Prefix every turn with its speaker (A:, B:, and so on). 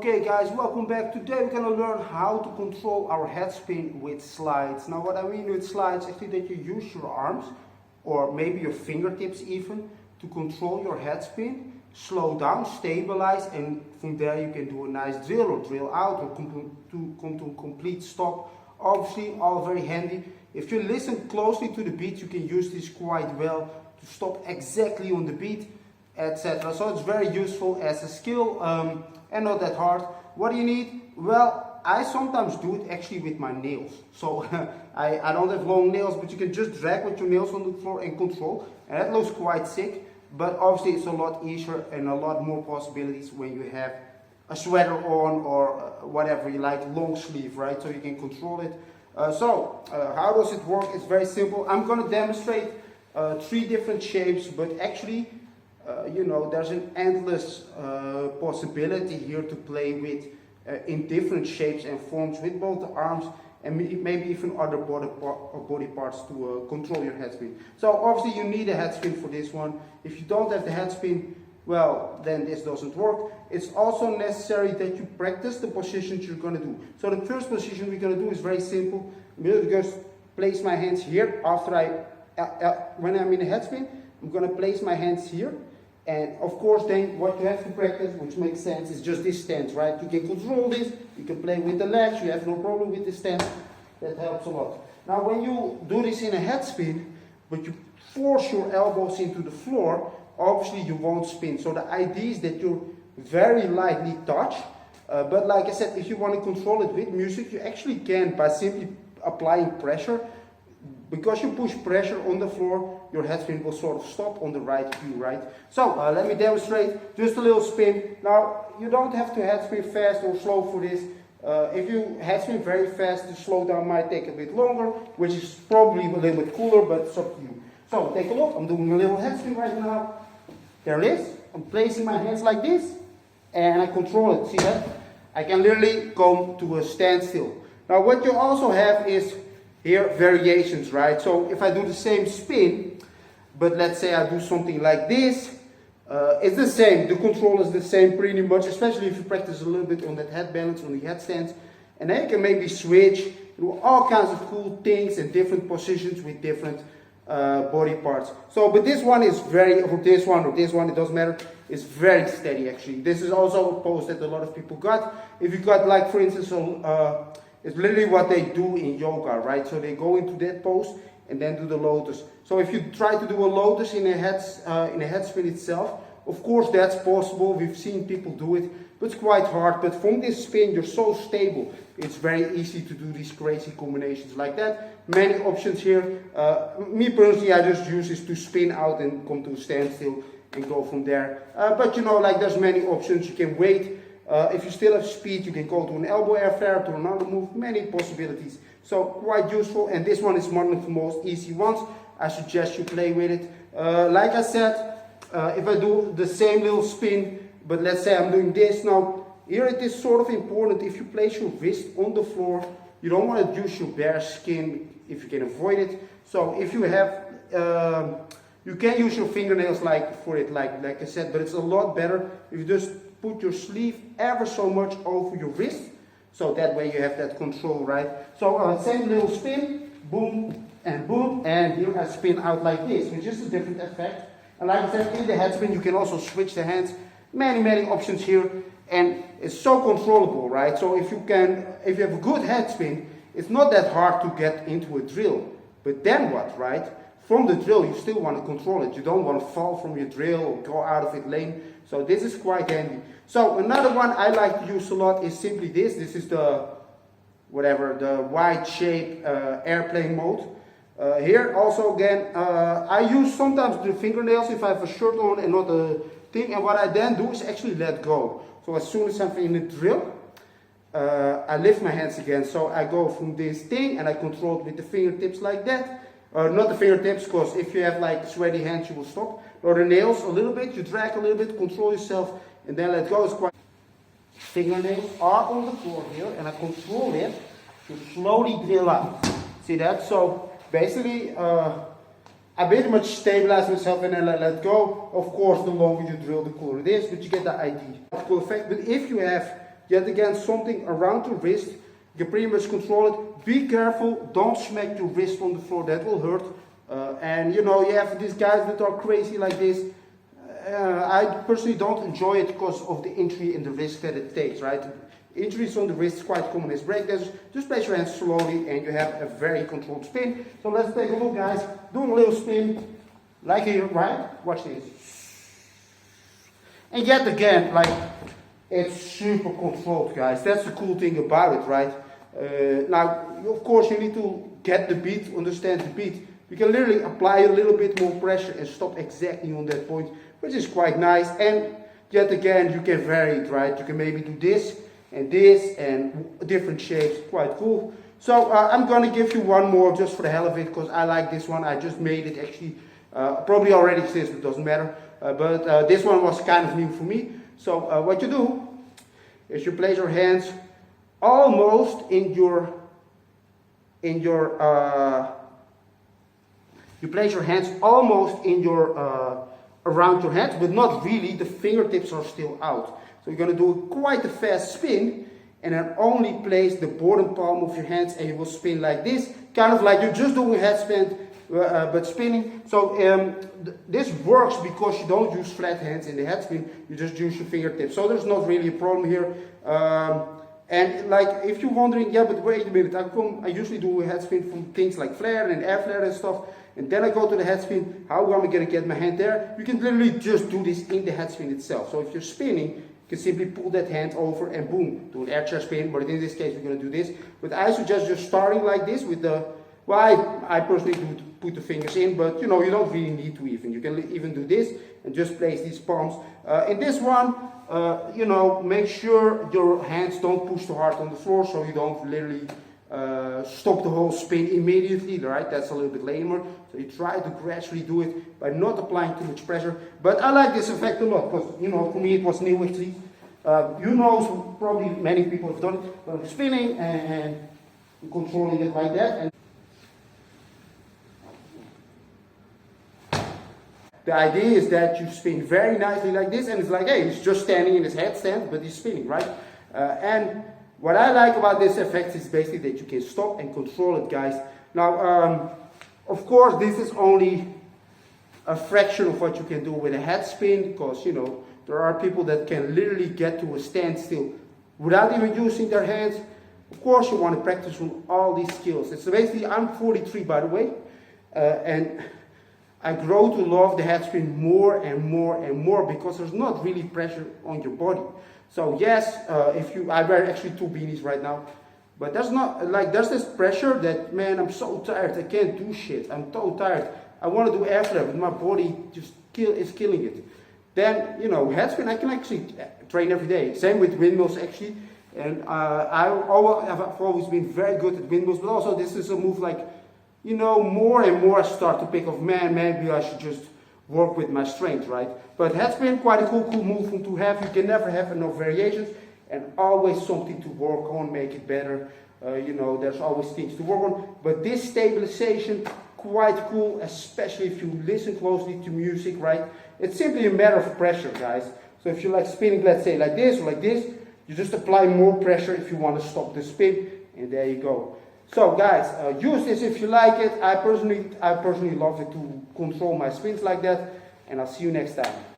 A: Okay guys, welcome back. Today we're going to learn how to control our head spin with slides. Now what I mean with slides is actually that you use your arms or maybe your fingertips even to control your head spin, slow down, stabilize, and from there you can do a nice drill or drill out or come to a complete stop. Obviously all very handy. If you listen closely to the beat you can use this quite well to stop exactly on the beat, etc. So it's very useful as a skill and not that hard. What do you need? Well, I sometimes do it actually with my nails. So I don't have long nails, but you can just drag with your nails on the floor and control. And that looks quite sick, but obviously it's a lot easier and a lot more possibilities when you have a sweater on or whatever you like, long sleeve, right? So you can control it. How does it work? It's very simple. I'm going to demonstrate 3 different shapes, but actually there's an endless possibility here to play with in different shapes and forms with both the arms and maybe even other body parts to control your head spin. So obviously you need a head spin for this one. If you don't have the head spin, well, then this doesn't work. It's also necessary that you practice the positions you're going to do. So the first position we're going to do is very simple. I'm going to just place my hands here after when I'm in a head spin. I'm going to place my hands here. And of course then what you have to practice, which makes sense, is just this stance, right? You can control this, you can play with the legs, you have no problem with this stance. That helps a lot. Now when you do this in a head spin, but you force your elbows into the floor, obviously you won't spin. So the idea is that you very lightly touch, but like I said, if you want to control it with music, you actually can by simply applying pressure. Because you push pressure on the floor, your head spin will sort of stop on the right cue, right? So let me demonstrate just a little spin. Now you don't have to head spin fast or slow for this. If you head spin very fast, the slow down might take a bit longer, which is probably a little bit cooler, but it's up to you. So take a look, I'm doing a little head spin right now. There it is. I'm placing my hands like this and I control it, see that? I can literally come to a standstill. Now what you also have is here variations, right? So if I do the same spin, but let's say I do something like this, it's the same. The control is the same pretty much, especially if you practice a little bit on that head balance, on the headstands. And then you can maybe switch, do all kinds of cool things in different positions with different body parts. So, but this one is very, or this one, it doesn't matter, it's very steady actually. This is also a pose that a lot of people got. If you got like, for instance, it's literally what they do in yoga, right? So they go into that pose and then do the lotus. So if you try to do a lotus in a head spin itself, of course that's possible. We've seen people do it, but it's quite hard. But from this spin, you're so stable. It's very easy to do these crazy combinations like that. Many options here. Me personally, I just use this to spin out and come to a standstill and go from there. But like there's many options. You can wait. If you still have speed, you can go to an elbow air flare, to another move, many possibilities. So quite useful, and this one is one of the most easy ones. I suggest you play with it. Like I said, if I do the same little spin, but let's say I'm doing this now, here it is sort of important. If you place your wrist on the floor, you don't want to use your bare skin if you can avoid it. So if you have, you can use your fingernails for it, like I said, but it's a lot better if you just put your sleeve ever so much over your wrist, so that way you have that control, right? So same little spin, boom, and here I spin out like this, which is a different effect. And like I said, in the head spin you can also switch the hands, many options here, and it's so controllable, right? So if you have a good head spin, it's not that hard to get into a drill. But then what, right? From the drill you still want to control it. You don't want to fall from your drill or go out of its lane. So this is quite handy. So another one I like to use a lot is simply this. This is the wide shape airplane mode. Here also again, I use sometimes the fingernails if I have a shirt on and not a thing. And what I then do is actually let go. So as soon as I'm in the drill, I lift my hands again. So I go from this thing and I control it with the fingertips like that. Not the fingertips, because if you have like sweaty hands you will stop. Or the nails a little bit, you drag a little bit, control yourself, and then let go. It's quite. Fingernails are on the floor here, and I control it to slowly drill out. See that? So basically, I pretty much stabilize myself and then I let go. Of course, the longer you drill, the cooler it is, but you get the idea. Cool effect. But if you have Yet again, something around the wrist. You can pretty much control it. Be careful, don't smack your wrist on the floor, that will hurt. And you know, you have these guys that are crazy like this. I personally don't enjoy it because of the injury and the risk that it takes, right? Injuries on the wrist is quite common as breakdancers. Just place your hands slowly and you have a very controlled spin. So let's take a look, guys. Doing a little spin, like here, right? Watch this. And yet again, like, it's super controlled, guys. That's the cool thing about it, right? Now, of course, you need to get the beat, understand the beat. You can literally apply a little bit more pressure and stop exactly on that point, which is quite nice. And yet again, you can vary it, right? You can maybe do this and different shapes. Quite cool. So I'm gonna give you one more just for the hell of it, because I like this one. I just made it actually. Probably already exists, but it doesn't matter. But this one was kind of new for me. So what you do is you place your hands almost you place your hands almost around your hands, but not really. The fingertips are still out. So you're going to do quite a fast spin, and then only place the bottom palm of your hands, and you will spin like this, kind of like you're just doing a head spin, but spinning. So this works because you don't use flat hands in the head spin, you just use your fingertips. So there's not really a problem here. And like, if you're wondering, yeah, but wait a minute, I usually do a head spin from things like flare and air flare and stuff, and then I go to the head spin. How am I going to get my hand there? You can literally just do this in the head spin itself. So if you're spinning, you can simply pull that hand over and boom, do an air chair spin, but in this case we're going to do this. But I suggest just starting like this with the, well, I personally do put the fingers in, but you know, you don't really need to even. You can even do this and just place these palms. In this one, you know, make sure your hands don't push too hard on the floor, so you don't literally stop the whole spin immediately, right? That's a little bit lamer. So you try to gradually do it by not applying too much pressure. But I like this effect a lot because, you know, for me it was new actually. You know, so probably many people have done it. But spinning and controlling it like that. And the idea is that you spin very nicely like this, and it's like, hey, he's just standing in his headstand, but he's spinning, right? And what I like about this effect is basically that you can stop and control it, guys. Now, of course, this is only a fraction of what you can do with a head spin, because, you know, there are people that can literally get to a standstill without even using their hands. Of course, you want to practice on all these skills. It's basically, I'm 43, by the way, and I grow to love the head spin more and more and more because there's not really pressure on your body. So yes, I wear actually 2 beanies right now, but there's not, like, there's this pressure that, man, I'm so tired, I can't do shit, I'm so tired. I want to do air flare, but my body just is killing it. Then, you know, head spin, I can actually train every day. Same with windmills, actually. And I've always been very good at windmills, but also this is a move like, you know, more and more I start to pick up, man, maybe I should just work with my strength, right? But head spin, quite a cool movement to have. You can never have enough variations, and always something to work on, make it better. You know, there's always things to work on. But this stabilization, quite cool, especially if you listen closely to music, right? It's simply a matter of pressure, guys. So if you like spinning, let's say like this or like this, you just apply more pressure if you want to stop the spin, and there you go. So guys, use this if you like it. I personally love it to control my spins like that, and I'll see you next time.